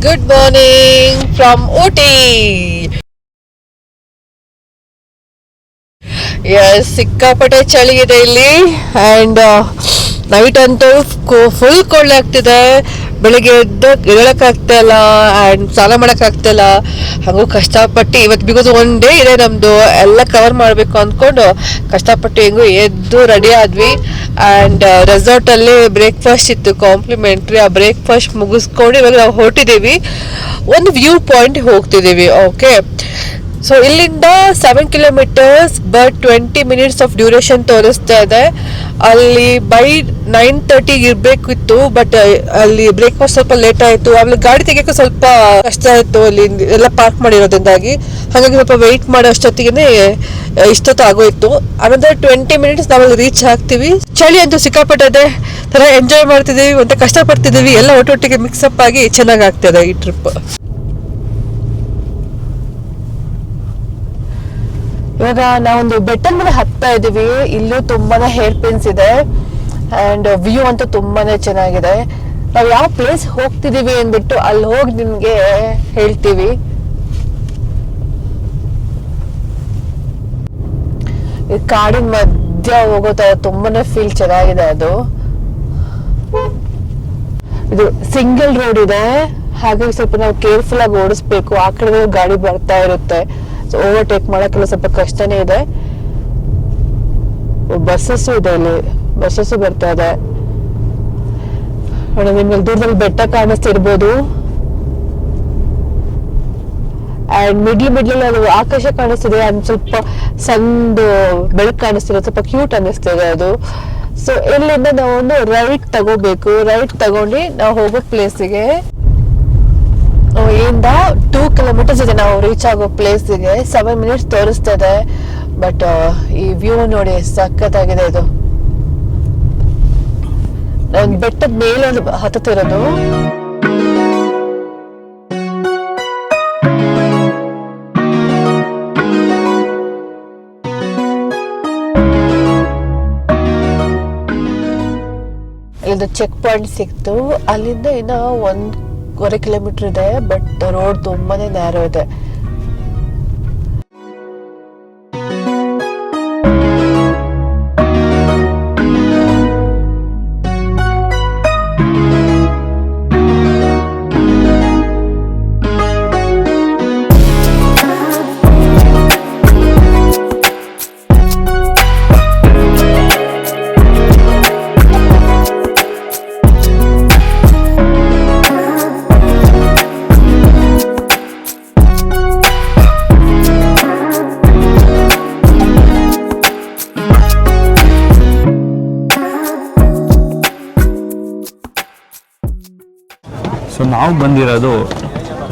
Good morning from Ooty. Yes, ಸಿಕ್ಕಾಪಟ್ಟೆ ಚಳಿ ಇದೆ ಇಲ್ಲಿ ಆ್ಯಂಡ್ ನೈಟ್ ಅಂತೂ ಫುಲ್ ಕೋಲ್ಡ್ ಆಗ್ತಿದೆ. ಬೆಳಿಗ್ಗೆ ಎದ್ದೇಳಕ್ಕಾಗ್ತಾ ಇಲ್ಲ ಆ್ಯಂಡ್ ಸ್ನಾನ ಮಾಡೋಕ್ಕಾಗ್ತಾಯಿಲ್ಲ. ಹಾಗೂ ಕಷ್ಟಪಟ್ಟು ಇವತ್ತು ಬಿಕಾಸ್ ಒನ್ ಡೇ ಇದೆ ನಮ್ಮದು, ಎಲ್ಲ ಕವರ್ ಮಾಡಬೇಕು ಅಂದ್ಕೊಂಡು ಕಷ್ಟಪಟ್ಟು ಹೆಂಗೂ ಎದ್ದು ರೆಡಿ ಆದ್ವಿ. ಆ್ಯಂಡ್ ರೆಸಾರ್ಟಲ್ಲಿ ಬ್ರೇಕ್ಫಾಸ್ಟ್ ಇತ್ತು ಕಾಂಪ್ಲಿಮೆಂಟ್ರಿ. ಆ ಬ್ರೇಕ್ಫಾಸ್ಟ್ ಮುಗಿಸ್ಕೊಂಡು ಇವಾಗ ನಾವು ಹೊರಟಿದ್ದೀವಿ, ಒಂದು ವ್ಯೂ ಪಾಯಿಂಟ್ ಹೋಗ್ತಿದ್ದೀವಿ. ಓಕೆ, ಸೊ ಇಲ್ಲಿಂದ 7 kilometres but 20 minutes of duration ತೋರಿಸ್ತಾ ಇದೆ. ಅಲ್ಲಿ ಬೈ 9:30 ಇರಬೇಕಿತ್ತು, ಬಟ್ ಅಲ್ಲಿ ಬ್ರೇಕ್ಫಾಸ್ಟ್ ಸ್ವಲ್ಪ ಲೇಟ್ ಆಯಿತು. ಆಮೇಲೆ ಗಾಡಿ ತೆಗಿಯೋಕೆ ಸ್ವಲ್ಪ ಕಷ್ಟ ಆಯಿತು ಅಲ್ಲಿ ಎಲ್ಲ ಪಾರ್ಕ್ ಮಾಡಿರೋದ್ರಿಂದಾಗಿ. ಹಾಗಾಗಿ ಸ್ವಲ್ಪ ವೆಯ್ಟ್ ಮಾಡೋ ಅಷ್ಟೊತ್ತಿಗೆ ಇಷ್ಟೊತ್ತು ಆಗೋಯ್ತು. ಅನಂತರ 20 ಮಿನಿಟ್ಸ್ ನಾವಲ್ಲಿ ರೀಚ್ ಆಗ್ತೀವಿ. ಚಳಿ ಅಂತೂ ಸಿಕ್ಕಾಪಟ್ಟಿದೆ, ಥರ ಎಂಜಾಯ್ ಮಾಡ್ತಿದ್ದೀವಿ ಮತ್ತು ಕಷ್ಟಪಡ್ತಿದ್ದೀವಿ, ಎಲ್ಲ ಒಟ್ಟೊಟ್ಟಿಗೆ ಮಿಕ್ಸಪ್ ಆಗಿ ಚೆನ್ನಾಗಿ ಆಗ್ತದೆ ಈ ಟ್ರಿಪ್. ಇವಾಗ ನಾವೊಂದು ಬೆಟ್ಟದ ಮೇಲೆ ಹತ್ತಾ ಇದೀವಿ. ಇಲ್ಲೂ ತುಂಬಾನೇ ಹೇರ್ ಪಿನ್ಸ್ ಇದೆ ಅಂಡ್ ವ್ಯೂ ಅಂತೂ ತುಂಬಾನೇ ಚೆನ್ನಾಗಿದೆ. ನಾವು ಯಾವ ಪ್ಲೇಸ್ ಹೋಗ್ತಿದೀವಿ ಅಂದ್ಬಿಟ್ಟು ಅಲ್ಲಿ ಹೋಗಿ ನಿಮ್ಗೆ ಹೇಳ್ತೀವಿ. ಈ ಕಾಡಿನ ಮಧ್ಯ ಹೋಗೋ ತರ ತುಂಬಾನೇ ಫೀಲ್ ಚೆನ್ನಾಗಿದೆ. ಅದು ಇದು ಸಿಂಗಲ್ ರೋಡ್ ಇದೆ, ಹಾಗಾಗಿ ಸ್ವಲ್ಪ ನಾವು ಕೇರ್ಫುಲ್ ಆಗಿ ಓಡಿಸ್ಬೇಕು. ಆ ಕಡೆ ಗಾಡಿ ಬರ್ತಾ ಇರುತ್ತೆ, ಸೊ ಓವರ್ಟೇಕ್ ಮಾಡೋಕ್ಕೆಲ್ಲ ಸ್ವಲ್ಪ ಕಷ್ಟನೇ ಇದೆ. ಬಸ್ಸಸ್ಸು ಇದೆ, ಇಲ್ಲಿ ಬಸ್ಸಸ್ಸು ಬರ್ತಾ ಇದೆ. ನಿಮ್ಗೆ ದೂರದಲ್ಲಿ ಬೆಟ್ಟ ಕಾಣಿಸ್ತಿರ್ಬೋದು ಅಂಡ್ ಮಿಡ್ಲ್ ಅದು ಆಕಾಶ ಕಾಣಿಸ್ತಿದೆ. ಅಂಡ್ ಸ್ವಲ್ಪ ಸಣ್ಣ ಬೆಳಕು ಕಾಣಿಸ್ತಿದೆ, ಸ್ವಲ್ಪ ಕ್ಯೂಟ್ ಅನ್ನಿಸ್ತಿದೆ ಅದು. ಸೊ ಇಲ್ಲಿಂದ ನಾವು ಒಂದು ರೈಟ್ ತಗೋಬೇಕು. ರೈಟ್ ತಗೊಂಡು ನಾವು ಹೋಗೋ ಪ್ಲೇಸಿಗೆ ಇಲ್ಲಿಂದ 2 ಕಿಲೋಮೀಟರ್ಸ್ ಇದೆ ನಾವು ರೀಚ್ ಆಗೋ ಪ್ಲೇಸಿಗೆ. 7 ಮಿನಿಟ್ಸ್ ತೋರಿಸ್ತಾ ಇದೆ, ಬಟ್ ಈ ವ್ಯೂ ನೋಡಿ ಸಖತ್ತಾಗಿದೆ. ಇದು ಒಂದು ಬೆಟ್ಟದ ಮೇಲೆ ಒಂದು ಹತ್ತುತ್ತಿರೋದು. ಇಲ್ಲಿಂದ ಚೆಕ್ ಪಾಯಿಂಟ್ ಸಿಕ್ತು. ಅಲ್ಲಿಂದ ಇನ್ನ 1.25 ಕಿಲೋಮೀಟರ್ ಇದೆ, ಬಟ್ ರೋಡ್ ತುಂಬಾನೇ ನ್ಯಾರೋ ಇದೆ. ಸೊ ನಾವು ಬಂದಿರೋದು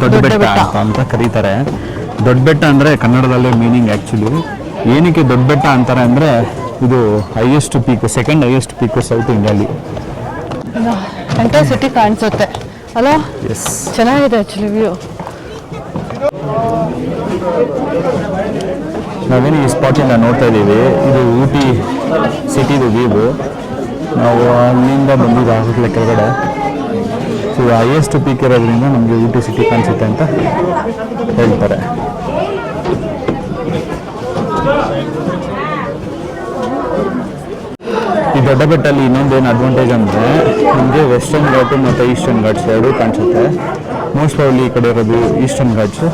ದೊಡ್ಡ ಬೆಟ್ಟ ಅಂತ ಕರೀತಾರೆ. ದೊಡ್ಡ ಬೆಟ್ಟ ಅಂದರೆ ಕನ್ನಡದಲ್ಲೇ ಮೀನಿಂಗ್ ಆ್ಯಕ್ಚುಲಿ. ಏನಕ್ಕೆ ದೊಡ್ಡ ಬೆಟ್ಟ ಅಂತಾರೆ ಅಂದರೆ ಇದು ಹೈಯೆಸ್ಟ್ ಪೀಕು, ಸೆಕೆಂಡ್ ಹೈಯೆಸ್ಟ್ ಪೀಕು ಸೌತ್ ಇಂಡಿಯಾಲಿ. ಎಂಟೈರ್ ಸಿಟಿ ಕಾಣಿಸುತ್ತೆ ಅಲ್ಲ? ಎಸ್, ಚೆನ್ನಾಗಿದೆ ಆ್ಯಕ್ಚುಲಿ ವ್ಯೂ. ನಾವೇನು ಈ ಸ್ಪಾಟಿಂದ ನೋಡ್ತಾ ಇದ್ದೀವಿ, ಇದು ಊಟಿ ಸಿಟಿದು ವ್ಯೂ. ನಾವು ಅಲ್ಲಿಂದ ಬಂದಿದ್ದಾಗಲೇ ಕೆಳಗಡೆ. ಸೊ ಹೈಯೆಸ್ಟ್ ಪೀಕ್ ಇರೋದ್ರಿಂದ ನಮಗೆ ಊಟಿ ಸಿಟಿ ಕಾಣಿಸುತ್ತೆ ಅಂತ ಹೇಳ್ತಾರೆ. ಈ ದೊಡ್ಡ ಬೆಟ್ಟಲ್ಲಿ ಇನ್ನೊಂದೇನು ಅಡ್ವಾಂಟೇಜ್ ಅಂದರೆ ನಮಗೆ ವೆಸ್ಟರ್ನ್ ಘಾಟು ಮತ್ತು ಈಸ್ಟರ್ನ್ ಘಾಟ್ಸ್ ಎರಡೂ ಕಾಣಿಸುತ್ತೆ. ಮೋಸ್ಟ್ ಪ್ರಾಬಬ್ಲಿ ಈ ಕಡೆ ಇರೋದು ಈಸ್ಟರ್ನ್ ಘಾಟ್ಸು,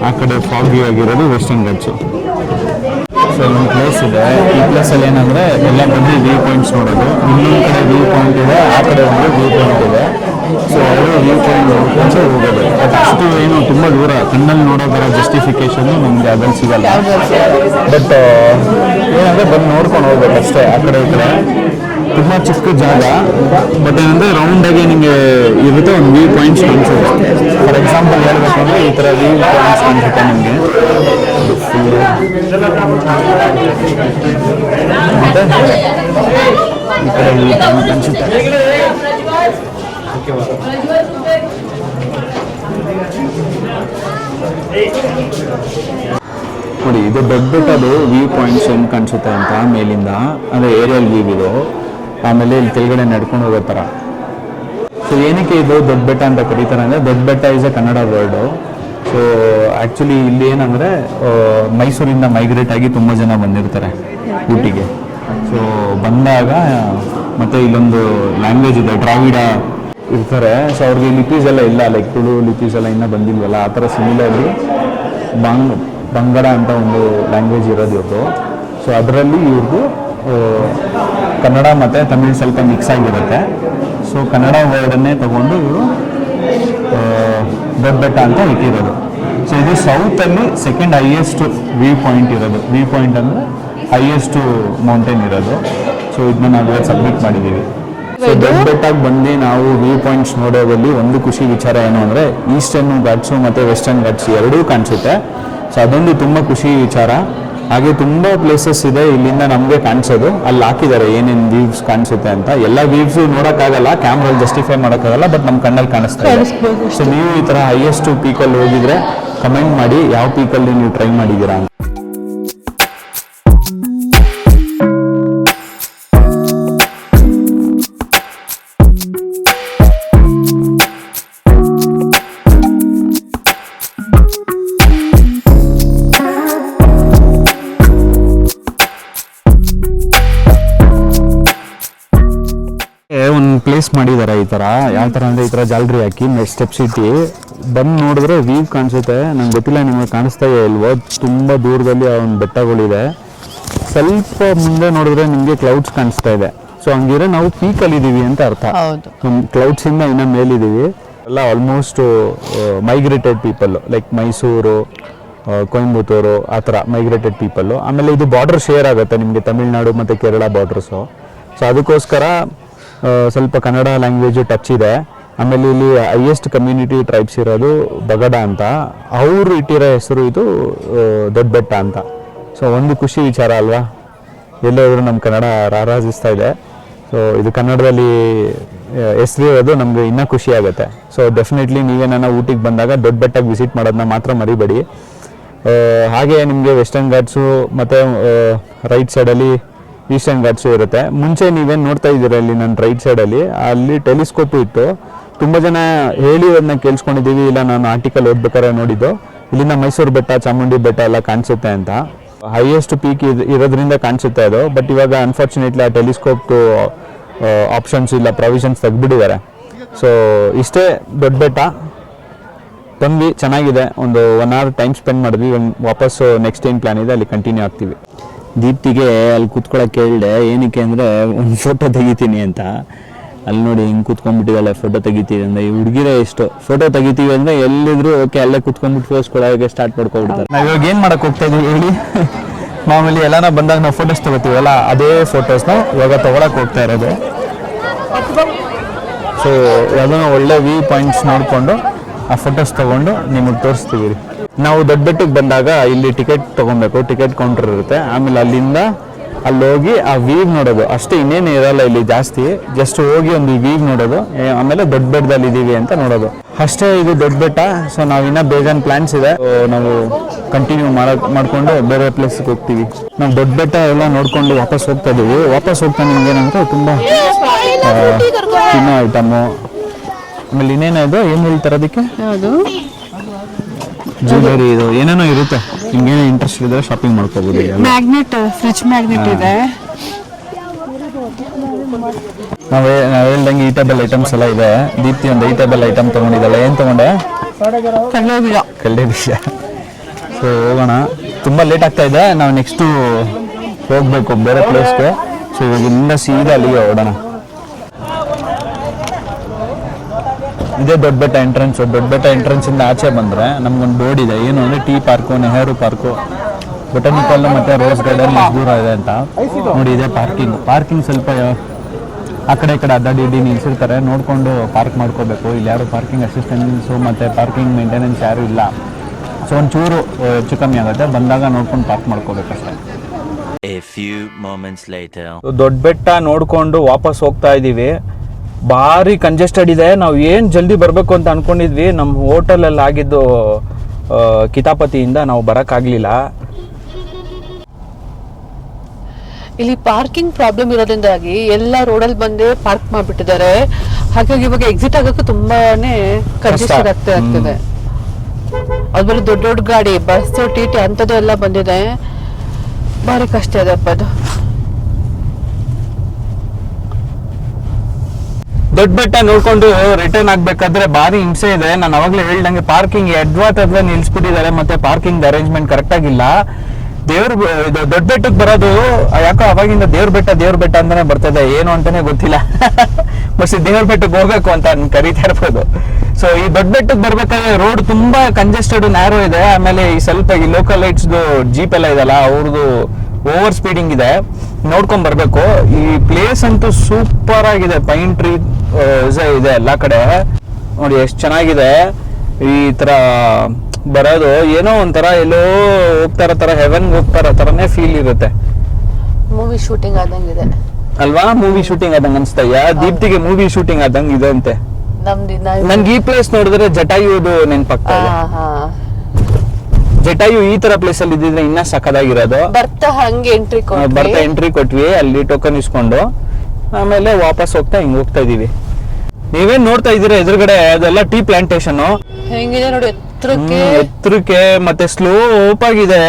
ಆ ಕಡೆ ಫಾಗಿ ಆಗಿರೋದು ವೆಸ್ಟರ್ನ್ ಘಾಟ್ಸು. ಸೊ ಒಂದು ಪ್ಲೇಸ್ ಇದೆ, ಈ ಪ್ಲೇಸಲ್ಲಿ ಏನಂದರೆ ಎಲ್ಲ ಬಂದು ವ್ಯೂ ಪಾಯಿಂಟ್ಸ್ ನೋಡೋದು. ಇನ್ನೊಂದು ಕಡೆ ವ್ಯೂ ಪಾಯಿಂಟ್ ಇದೆ, ಆ ಕಡೆ ಒಂದು ವ್ಯೂ ಪಾಯಿಂಟ್ ಇದೆ. ಸೊ ಎರಡು ವ್ಯೂ ಪಾಯಿಂಟ್ ನೋಡ್ಕೊಂಡು ಹೋಗೋದು. ಅಷ್ಟು ಏನು ತುಂಬ ದೂರ ಕಣ್ಣಲ್ಲಿ ನೋಡೋ ಥರ ಜಸ್ಟಿಫಿಕೇಶನ್ನು ನಮಗೆ ಅದ್ರಲ್ಲಿ ಸಿಗಲ್ಲ. ಬಟ್ ಏನಂದರೆ ಬಂದು ನೋಡ್ಕೊಂಡು ಹೋಗ್ಬೇಕಷ್ಟೇ. ಆ ಕಡೆ ಈ ಕಡೆ ತುಂಬ ಚಿಕ್ಕ ಜಾಗ, ಬಟ್ ಏನಂದರೆ ರೌಂಡಾಗಿ ನಿಮಗೆ ಇರುತ್ತೆ ಒಂದು ವ್ಯೂ ಪಾಯಿಂಟ್ಸ್ ಕಾಣಿಸುತ್ತೆ. ಫಾರ್ ಎಕ್ಸಾಂಪಲ್ ಹೇಳ್ಬೇಕಂದ್ರೆ ಈ ಥರ ವ್ಯೂ ಪಾಯಿಂಟ್ಸ್ ಕಾಣಿಸುತ್ತೆ ನಿಮಗೆ. ಮತ್ತು ಈ ಕಡೆ ವ್ಯೂ ಪಾಯಿಂಟ್ ಕಾಣಿಸುತ್ತೆ. ನೋಡಿ, ಇದು ದೊಡ್ಡ ಬೆಟ್ಟದು ವ್ಯೂ ಪಾಯಿಂಟ್ಸ್ ಹೆಂಗೆ ಕಾಣಿಸುತ್ತೆ ಅಂತ ಮೇಲಿಂದ, ಅಂದರೆ ಏರಿಯಲ್ ವ್ಯೂ ಇದು. ಆಮೇಲೆ ಇಲ್ಲಿ ಕೆಳಗಡೆ ನಡ್ಕೊಂಡು ಹೋಗೋ ಥರ. ಸೊ ಏನಕ್ಕೆ ಇದು ದೊಡ್ಡ ಬೆಟ್ಟ ಅಂತ ಕರೀತಾರೆ ಅಂದರೆ ದೊಡ್ಡ ಬೆಟ್ಟ is A Kannada word. So actually ಇಲ್ಲಿ ಏನಂದರೆ ಮೈಸೂರಿಂದ ಮೈಗ್ರೇಟ್ ಆಗಿ ತುಂಬ ಜನ ಬಂದಿರ್ತಾರೆ ಊಟಿಗೆ. ಸೊ ಬಂದಾಗ ಮತ್ತು ಇಲ್ಲೊಂದು ಲ್ಯಾಂಗ್ವೇಜ್ ಇದೆ, ದ್ರಾವಿಡ ಇರ್ತಾರೆ. ಸೊ ಅವ್ರಿಗೆ ಲಿಪೀಸ್ ಎಲ್ಲ ಇಲ್ಲ, ಲೈಕ್ ತುಳು ಲಿಪೀಸ್ ಎಲ್ಲ ಇನ್ನೂ ಬಂದಿಲ್ವಲ್ಲ, ಆ ಥರ ಸಿಮಿಲರ್ಲಿ ಬಂಗಾಳ ಅಂತ ಒಂದು ಲ್ಯಾಂಗ್ವೇಜ್ ಇರೋದು ಇವ್ರದ್ದು. ಸೊ ಅದರಲ್ಲಿ ಇವ್ರದ್ದು ಕನ್ನಡ ಮತ್ತು ತಮಿಳ್ ಸ್ವಲ್ಪ ಮಿಕ್ಸ್ ಆಗಿರುತ್ತೆ. ಸೊ ಕನ್ನಡ ವರ್ಡನ್ನೇ ತೊಗೊಂಡು ಇವರು ದೊಡ್ಡ ಬೆಟ್ಟ ಅಂತ ಇಟ್ಟಿರೋದು. ಸೊ ಇದು ಸೌತಲ್ಲಿ ಸೆಕೆಂಡ್ ಹೈಯೆಸ್ಟ್ ವ್ಯೂ ಪಾಯಿಂಟ್ ಇರೋದು. ವ್ಯೂ ಪಾಯಿಂಟ್ ಅಂದರೆ ಹೈಯೆಸ್ಟು ಮೌಂಟೇನ್ ಇರೋದು. ಸೊ ಇದನ್ನ ನಾವು ಸಬ್ಮಿಟ್ ಮಾಡಿದ್ದೀವಿ. ಸೊ ದೊಡ್ಡ ಬೆಟ್ಟಕ್ಕೆ ಬಂದು ನಾವು ವ್ಯೂ ಪಾಯಿಂಟ್ಸ್ ನೋಡೋದ್ರಲ್ಲಿ ಒಂದು ಖುಷಿ ವಿಚಾರ ಏನು ಅಂದರೆ ಈಸ್ಟರ್ನ್ ಘಾಟ್ಸು ಮತ್ತು ವೆಸ್ಟರ್ನ್ ಘಾಟ್ಸ್ ಎರಡೂ ಕಾಣಿಸುತ್ತೆ. ಸೊ ಅದೊಂದು ತುಂಬ ಖುಷಿ ವಿಚಾರ. ಹಾಗೆ ತುಂಬ ಪ್ಲೇಸಸ್ ಇದೆ ಇಲ್ಲಿಂದ ನಮಗೆ ಕಾಣಿಸೋದು, ಅಲ್ಲಿ ಹಾಕಿದ್ದಾರೆ ಏನೇನು ವ್ಯೂವ್ಸ್ ಕಾಣಿಸುತ್ತೆ ಅಂತ. ಎಲ್ಲ ವ್ಯೂವ್ಸು ನೋಡೋಕ್ಕಾಗಲ್ಲ, ಕ್ಯಾಮ್ರಲ್ಲಿ ಜಸ್ಟಿಫೈ ಮಾಡೋಕ್ಕಾಗಲ್ಲ, ಬಟ್ ನಮ್ಮ ಕಣ್ಣಲ್ಲಿ ಕಾಣಿಸ್ತಾ ಇದೆ. ಸೊ ನೀವು ಈ ಥರ ಹೈಯೆಸ್ಟ್ ಪೀಕಲ್ಲಿ ಹೋಗಿದ್ರೆ ಕಮೆಂಟ್ ಮಾಡಿ ಯಾವ ಪೀಕಲ್ಲಿ ನೀವು ಟ್ರೈ ಮಾಡಿದ್ದೀರಾ ಅಂತ. ಒಂದು ಪ್ಲೇಸ್ ಮಾಡಿದ್ದಾರೆ ಈ ಥರ, ಯಾವ ಥರ ಅಂದರೆ ಈ ಥರ ಜಾಲರಿ ಹಾಕಿ ಸ್ಟೆಪ್ಸ್ ಇಟ್ಟು ಬಂದು ನೋಡಿದ್ರೆ ವ್ಯೂ ಕಾಣಿಸುತ್ತೆ. ನಂಗೆ ಗೊತ್ತಿಲ್ಲ ನಿಮಗೆ ಕಾಣಿಸ್ತಾ ಇಲ್ವೋ, ತುಂಬ ದೂರದಲ್ಲಿ ಆ ಒಂದು ಬೆಟ್ಟಗಳಿದೆ. ಸ್ವಲ್ಪ ಮುಂದೆ ನೋಡಿದ್ರೆ ನಿಮಗೆ ಕ್ಲೌಡ್ಸ್ ಕಾಣಿಸ್ತಾ ಇದೆ. ಸೊ ಹಂಗಿದ್ರೆ ನಾವು ಪೀಕಲ್ಲಿದ್ದೀವಿ ಅಂತ ಅರ್ಥ. ಕ್ಲೌಡ್ಸಿಂದ ಇನ್ನೂ ಮೇಲಿದ್ದೀವಿ. ಎಲ್ಲ almost migrated people, like Mysuru, Coimbatore ಆ ಥರ ಮೈಗ್ರೇಟೆಡ್ ಪೀಪಲ್ಲು. ಆಮೇಲೆ ಇದು ಬಾರ್ಡರ್ ಶೇರ್ ಆಗುತ್ತೆ ನಿಮಗೆ ತಮಿಳ್ನಾಡು ಮತ್ತು ಕೇರಳ ಬಾರ್ಡ್ರಸ್ಸು. ಸೊ ಅದಕ್ಕೋಸ್ಕರ ಸ್ವಲ್ಪ ಕನ್ನಡ ಲ್ಯಾಂಗ್ವೇಜು ಟಚ್ ಇದೆ. ಆಮೇಲೆ ಇಲ್ಲಿ ಹೈಯೆಸ್ಟ್ ಕಮ್ಯುನಿಟಿ ಟ್ರೈಬ್ಸ್ ಇರೋದು ಬಗಡ ಅಂತ, ಅವರು ಇಟ್ಟಿರೋ ಹೆಸರು ಇದು ದೊಡ್ಡ ಬೆಟ್ಟ ಅಂತ. ಸೊ ಒಂದು ಖುಷಿ ವಿಚಾರ ಅಲ್ವಾ, ಎಲ್ಲೋದ್ರೂ ನಮ್ಮ ಕನ್ನಡ ರಾರಾಜಿಸ್ತಾ ಇದೆ. ಸೊ ಇದು ಕನ್ನಡದಲ್ಲಿ ಹೆಸರು ಇರೋದು ನಮಗೆ ಇನ್ನೂ ಖುಷಿ ಆಗುತ್ತೆ. ಸೊ ಡೆಫಿನೆಟ್ಲಿ ನೀವೇನ ಊಟಿಗೆ ಬಂದಾಗ ದೊಡ್ಡ ಬೆಟ್ಟಕ್ಕೆ ವಿಸಿಟ್ ಮಾಡೋದನ್ನ ಮಾತ್ರ ಮರಿಬೇಡಿ. ಹಾಗೆ ನಿಮಗೆ ವೆಸ್ಟರ್ನ್ ಘಾಟ್ಸು ಮತ್ತು ರೈಟ್ ಸೈಡಲ್ಲಿ ಈಸ್ಟರ್ನ್ ಘಾಟ್ಸು ಇರುತ್ತೆ. ಮುಂಚೆ ನೀವೇನು ನೋಡ್ತಾ ಇದ್ದೀರ ಇಲ್ಲಿ ನನ್ನ ರೈಟ್ ಸೈಡಲ್ಲಿ ಅಲ್ಲಿ ಟೆಲಿಸ್ಕೋಪು ಇತ್ತು. ತುಂಬ ಜನ ಹೇಳಿರೋದನ್ನ ಕೇಳಿಸ್ಕೊಂಡಿದ್ದೀವಿ, ಇಲ್ಲ ನಾನು ಆರ್ಟಿಕಲ್ ಓದ್ಬೇಕಾದ್ರೆ ನೋಡಿದ್ದು, ಇಲ್ಲಿಂದ ಮೈಸೂರು ಬೆಟ್ಟ, ಚಾಮುಂಡಿ ಬೆಟ್ಟ ಎಲ್ಲ ಕಾಣಿಸುತ್ತೆ ಅಂತ. ಹೈಯೆಸ್ಟ್ ಪೀಕ್ ಇರೋದ್ರಿಂದ ಕಾಣಿಸುತ್ತೆ ಅದು. ಬಟ್ ಇವಾಗ ಅನ್ಫಾರ್ಚುನೇಟ್ಲಿ ಆ ಟೆಲಿಸ್ಕೋಪ್ ಆಪ್ಷನ್ಸ್ ಇಲ್ಲ, ಪ್ರೊವಿಷನ್ಸ್ ತೆಗೆದ್ಬಿಟ್ಟಿದ್ದಾರೆ. ಸೊ ಇಷ್ಟೇ ದೊಡ್ಡ ಬೆಟ್ಟ. ಬಂದ್ವಿ, ಚೆನ್ನಾಗಿದೆ. ಒಂದು 1 hour ಟೈಮ್ ಸ್ಪೆಂಡ್ ಮಾಡಿದ್ವಿ. ವಾಪಸ್ಸು ನೆಕ್ಸ್ಟ್ ಏನು ಪ್ಲ್ಯಾನ್ ಇದೆ ಅಲ್ಲಿ ಕಂಟಿನ್ಯೂ ಆಗ್ತೀವಿ. ದೀಪ್ತಿಗೆ ಅಲ್ಲಿ ಕೂತ್ಕೊಳ್ಳೋಕೆ ಕೇಳಿದೆ, ಏನಕ್ಕೆ ಅಂದರೆ ಒಂದು ಫೋಟೋ ತೆಗಿತೀನಿ ಅಂತ. ಅಲ್ಲಿ ನೋಡಿ ಹಿಂಗೆ ಕೂತ್ಕೊಂಡ್ಬಿಟ್ಟಿದ್ದಾಳೆ, ಫೋಟೋ ತೆಗಿತೀವಿ ಅಂದರೆ. ಈ ಹುಡುಗಿರೇ ಎಷ್ಟು ಫೋಟೋ ತೆಗಿತೀವಿ ಅಂದರೆ ಎಲ್ಲಿದ್ರು ಓಕೆ ಅಲ್ಲೇ ಕೂತ್ಕೊಂಡ್ಬಿಟ್ಟು ಫೋಸ್ ಕೊಡೋಕೆ ಸ್ಟಾರ್ಟ್ ಮಾಡ್ಕೊಬಿಡ್ತಾರೆ. ನಾವು ಇವಾಗ ಏನು ಮಾಡೋಕೆ ಹೋಗ್ತಾ ಇದೀವಿ ಹೇಳಿ? ಮಾಮೂಲಿ ಎಲ್ಲಾನ ಬಂದಾಗ ನಾವು ಫೋಟೋಸ್ ತೊಗೋತೀವಲ್ಲ, ಅದೇ ಫೋಟೋಸ್ನ ಇವಾಗ ತೊಗೊಳಕ್ಕೆ ಹೋಗ್ತಾ ಇರೋದು. ಸೊ ಯಾವುದೋ ಒಳ್ಳೆ ವ್ಯೂ ಪಾಯಿಂಟ್ಸ್ ನೋಡಿಕೊಂಡು ಆ ಫೋಟೋಸ್ ತೊಗೊಂಡು ನಿಮಗೆ ತೋರಿಸ್ತೀವಿ. ನಾವು ದೊಡ್ಡ ಬೆಟ್ಟಕ್ಕೆ ಬಂದಾಗ ಇಲ್ಲಿ ಟಿಕೆಟ್ ತೊಗೊಬೇಕು, ಟಿಕೆಟ್ ಕೌಂಟರ್ ಇರುತ್ತೆ. ಆಮೇಲೆ ಅಲ್ಲಿಂದ ಅಲ್ಲಿ ಹೋಗಿ ಆ ವ್ಯೂ ನೋಡೋದು ಅಷ್ಟೇ, ಇನ್ನೇನು ಇರಲ್ಲ ಇಲ್ಲಿ ಜಾಸ್ತಿ. ಜಸ್ಟ್ ಹೋಗಿ ಒಂದು ವ್ಯೂ ನೋಡೋದು, ಆಮೇಲೆ ದೊಡ್ಡ ಬೆಟ್ಟದಲ್ಲಿ ಇದ್ದೀವಿ ಅಂತ ನೋಡೋದು ಅಷ್ಟೇ. ಇದು ದೊಡ್ಡ ಬೆಟ್ಟ. ಸೊ ನಾವು ಇನ್ನೂ ಬೇಜಾನ್ ಪ್ಲ್ಯಾನ್ಸ್ ಇದೆ, ನಾವು ಕಂಟಿನ್ಯೂ ಮಾಡಿಕೊಂಡು ಬೇರೆ ಪ್ಲೇಸ್ಗೆ ಹೋಗ್ತೀವಿ. ನಾವು ದೊಡ್ಡ ಬೆಟ್ಟ ಎಲ್ಲ ನೋಡಿಕೊಂಡು ವಾಪಸ್ ಹೋಗ್ತಾ ಇದ್ದೀವಿ. ವಾಪಸ್ ಹೋಗ್ತಾ ನಿಮ್ಗೆ ಏನಂದರೆ ತುಂಬ ತಿನ್ನೋ ಐಟಮು, ಆಮೇಲೆ ಇನ್ನೇನೋ ಇದು ಏನು ಹೇಳ್ತಾರೆ ಅದಕ್ಕೆ, ಜ್ಯುವೆಲರಿ, ಇದು ಏನೇನೋ ಇರುತ್ತೆ. ನಿಮ್ಗೇನೋ ಇಂಟ್ರೆಸ್ಟ್ ಇದ್ರೆ ಶಾಪಿಂಗ್ ಮಾಡ್ಕೋಬೋದು. ಮ್ಯಾಗ್ನೆಟ್, ಫ್ರಿಡ್ಜ್ ಮ್ಯಾಗ್ನೆಟ್ ಇದೆ. ನಾವು ಹೇಳ್ದಂಗೆ ಈಟೇಬಲ್ ಐಟಮ್ಸ್ ಎಲ್ಲ ಇದೆ. ದೀಪ್ತಿ ಒಂದು ಈಟೇಬಲ್ ಐಟಮ್ ತೊಗೊಂಡಿದ್ದಾಳೆ. ಏನು ತೊಗೊಂಡೆ? ಕಳ್ಳೆ ಬೀಜ. ಸೊ ಹೋಗೋಣ, ತುಂಬ ಲೇಟ್ ಆಗ್ತಾ ಇದೆ. ನಾವು ನೆಕ್ಸ್ಟು ಹೋಗಬೇಕು ಬೇರೆ ಪ್ಲೇಸ್ಗೆ. ಸೊ ಇವಾಗಿಂದ ಸೀದಾ ಅಲ್ಲಿಗೆ ಹೊರಡೋಣ. ಇದೇ ದೊಡ್ಡ ಬೆಟ್ಟ ಎಂಟ್ರೆನ್ಸು. ದೊಡ್ಡ ಬೆಟ್ಟ ಎಂಟ್ರೆನ್ಸಿಂದ ಆಚೆ ಬಂದರೆ ನಮ್ಗೊಂದು ಬೋರ್ಡ್ ಇದೆ, ಏನು ಅಂದರೆ tea park, Nehru park, botanical ಮತ್ತು ರೋಸ್ ಗಾರ್ಡನ್ ಎಷ್ಟು ದೂರ ಇದೆ ಅಂತ ನೋಡಿ. ಇದೆ ಪಾರ್ಕಿಂಗ್ ಸ್ವಲ್ಪ ಆ ಕಡೆ ಈ ಕಡೆ ಅಡ್ಡಾಡಿ ನಿಲ್ಸಿರ್ತಾರೆ, ನೋಡಿಕೊಂಡು ಪಾರ್ಕ್ ಮಾಡ್ಕೋಬೇಕು. ಇಲ್ಲಿ ಯಾರು ಪಾರ್ಕಿಂಗ್ ಅಸಿಸ್ಟೆನ್ಸು ಮತ್ತು ಪಾರ್ಕಿಂಗ್ ಮೇಂಟೆನೆನ್ಸ್ ಯಾರೂ ಇಲ್ಲ. ಸೊ ಒಂಚೂರು ಹೆಚ್ಚು ಕಮ್ಮಿ ಆಗುತ್ತೆ, ಬಂದಾಗ ನೋಡ್ಕೊಂಡು ಪಾರ್ಕ್ ಮಾಡ್ಕೋಬೇಕಷ್ಟೇ. ದೊಡ್ಡ ಬೆಟ್ಟ ನೋಡಿಕೊಂಡು ವಾಪಸ್ ಹೋಗ್ತಾ ಇದ್ದೀವಿ. ಭಾರಿ ಕಂಜೆಸ್ಟೆಡ್ ಇದೆ. ನಾವು ಏನು ಜಲ್ದಿ ಬರಬೇಕು ಅಂತ ಅಂದ್ಕೊಂಡಿದ್ವಿ, ನಮ್ಮ ಹೋಟೆಲಲ್ಲಿ ಆಗಿದ್ದು ಕಿತಾಪತಿಯಿಂದ ನಾವು ಬರೋಕ್ಕಾಗಲಿಲ್ಲ. ಇಲ್ಲಿ ಪಾರ್ಕಿಂಗ್ ಪ್ರಾಬ್ಲಮ್ ಇರೋದ್ರಿಂದಾಗಿ ಎಲ್ಲ ರೋಡಲ್ಲಿ ಬಂದೇ ಪಾರ್ಕ್ ಮಾಡಿಬಿಟ್ಟಿದ್ದಾರೆ. ಹಾಗಾಗಿ ಇವಾಗ ಎಕ್ಸಿಟ್ ಆಗೋಕ್ಕೂ ತುಂಬಾನೇ ಕಂಜೆಸ್ಟೆಡ್ ಆಗ್ತಿದೆ. ಅದ್ಮೇಲೆ ದೊಡ್ಡ ದೊಡ್ಡ ಗಾಡಿ, ಬಸ್, ಟಿ ಟಿ ಅಂಥದ್ದು ಎಲ್ಲ ಬಂದಿದೆ. ಭಾರಿ ಕಷ್ಟ ಇದೆ ಅಪ್ಪ ಅದು. ದೊಡ್ಡ ಬೆಟ್ಟ ನೋಡ್ಕೊಂಡು ರಿಟರ್ನ್ ಆಗ್ಬೇಕಾದ್ರೆ ಭಾರಿ ಹಿಂಸೆ ಇದೆ. ನಾನು ಅವಾಗ್ಲೇ ಹೇಳ್ದಂಗೆ ಪಾರ್ಕಿಂಗ್ ಎಡ್ವಾ ನಿಲ್ಸ್ಬಿಟ್ಟಿದ್ದಾರೆ, ಮತ್ತೆ ಪಾರ್ಕಿಂಗ್ ಅರೇಂಜ್ಮೆಂಟ್ ಕರೆಕ್ಟ್ ಆಗಿಲ್ಲ. ದೊಡ್ಡ ಬೆಟ್ಟಕ್ಕೆ ಬರೋದು ಯಾಕೋ ಅವಾಗಿಂದ ದೇವ್ರ ಬೆಟ್ಟ ಅಂತಾನೆ ಬರ್ತದೆ, ಏನು ಅಂತಾನೆ ಗೊತ್ತಿಲ್ಲ. ಬಸ್ ದೇವ್ರ ಬೆಟ್ಟಕ್ಕೆ ಹೋಗ್ಬೇಕು ಅಂತ ಕರೀತಾ ಇರ್ಬೋದು. ಸೊ ಈ ದೊಡ್ಡ ಬೆಟ್ಟಕ್ಕೆ ಬರ್ಬೇಕಾದ್ರೆ ರೋಡ್ ತುಂಬಾ ಕಂಜೆಸ್ಟೆಡ್, ನ್ಯಾರೋ ಇದೆ. ಆಮೇಲೆ ಈ ಸ್ವಲ್ಪ ಈ ಲೋಕಲ್ ಲೈಟ್ಸ್ ಜೀಪ್ ಎಲ್ಲ ಇದಲ್ಲ, ಅವ್ರದ್ದು ಓವರ್ ಸ್ಪೀಡಿಂಗ್ ಇದೆ, ನೋಡ್ಕೊಂಡ್ ಬರ್ಬೇಕು. ಈ ಪ್ಲೇಸ್ ಅಂತೂ ಸೂಪರ್ ಆಗಿದೆ. ಪೈನ್ ಟ್ರೀ ಇದೆ ಎಲ್ಲಾ ಕಡೆ. ನೋಡಿ ಎಷ್ಟು ಚೆನ್ನಾಗಿದೆ. ಈ ತರ ಬರೋದು ಏನೋ ಒಂಥರ ಎಲ್ಲೋ ಹೋಗ್ತಾರ ತರ, ಹೆವೆನ್ ಹೋಗ್ತಾರ ತರನೇ ಫೀಲ್ ಇರುತ್ತೆ. ಮೂವಿ ಶೂಟಿಂಗ್ ಆದಂಗಿದೆ ಅಲ್ವಾ? ಮೂವಿ ಶೂಟಿಂಗ್ ಆದಂಗ ಅನ್ಸ್ತಾ? ದೀಪ್ತಿಗೆ ಮೂವಿ ಶೂಟಿಂಗ್ ಆದಂಗ ಇದೆ ಅಂತೆ. ನನ್ಗೆ ಈ ಪ್ಲೇಸ್ ನೋಡಿದ್ರೆ ಜಟಾಯುದು ನೆನ್ಪಾಗ್ತಾ ಇದೆ. ಜಟಾಯು ಈ ತರ ಪ್ಲೇಸ್ ಅಲ್ಲಿ ಇದ್ದಿದ್ರೆ ಇನ್ನ ಸಖದಾಗಿರೋದು. ಬರ್ತಾ ಎಂಟ್ರಿ ಕೊಟ್ವಿ, ಅಲ್ಲಿ ಟೋಕನ್ ಇಸ್ಕೊಂಡು ಆಮೇಲೆ ವಾಪಸ್ ಹಿಂಗ್ ಹೋಗ್ತಾ ಇದೀವಿ. ನೀವೇನ್ ನೋಡ್ತಾ ಇದೀರಾ ಎದುರುಗಡೆ, ಅದೆಲ್ಲ ಟೀ ಪ್ಲಾಂಟೇಶನ್. ಹೆಂಗಿದೆ ನೋಡಿ, ಎತ್ತರಕ್ಕೆ ಮತ್ತೆ ಸ್ಲೋಪ್ ಆಗಿದೆ.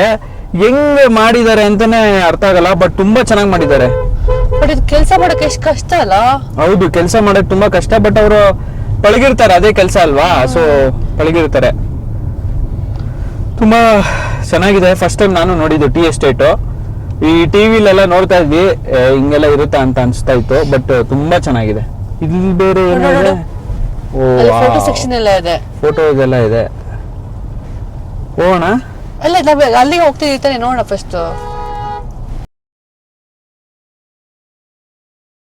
ಹೆಂಗ್ ಮಾಡಿದ್ದಾರೆ ಅಂತಾನೆ ಅರ್ಥ ಆಗಲ್ಲ, ಬಟ್ ತುಂಬಾ ಚೆನ್ನಾಗಿ ಮಾಡಿದ್ದಾರೆ. ಬಟ್ ಇದು ಕೆಲಸ ಮಾಡಕ್ ಎಷ್ಟು ಕಷ್ಟ ಅಲ್ಲ? ಹೌದು, ಕೆಲಸ ಮಾಡಕ್ ತುಂಬಾ ಕಷ್ಟ, ಬಟ್ ಅವರು ಪಳಗಿರ್ತಾರೆ, ಅದೇ ಕೆಲಸ ಅಲ್ವಾ, ಸೊ ಪಳಗಿರ್ತಾರೆ. ತುಂಬಾ ಚೆನ್ನಾಗಿದೆ. ಫಸ್ಟ್ ಟೈಮ್ ನಾನು ನೋಡಿದ್ದು ಟೀ ಎಸ್ಟೇಟ್. ಈ ಟಿವಿಲೆಲ್ಲ ನೋಡ್ತಾ ಇದ್ವಿ, ಹಿಂಗೆಲ್ಲ ಇರುತ್ತಾ ಅಂತ ಅನ್ಸ್ತಾ ಇತ್ತು, ಬಟ್ ತುಂಬಾ ಚೆನ್ನಾಗಿದೆ. ಇಲ್ಲಿ ಬೇರೆ ಏನಿದೆ, ಫೋಟೋ ಸೆಕ್ಷನ್ ಎಲ್ಲ ಇದೆ, ಫೋಟೋ ಇದೆಲ್ಲ ಇದೆ. ಹೋಗೋಣ ಅಲ್ಲ, ನಾವ್ ಅಲ್ಲಿಗೆ ಹೋಗ್ತಿದ್ದೀವಿ ತಾನೆ, ನೋಡೋಣ ಫಸ್ಟ್.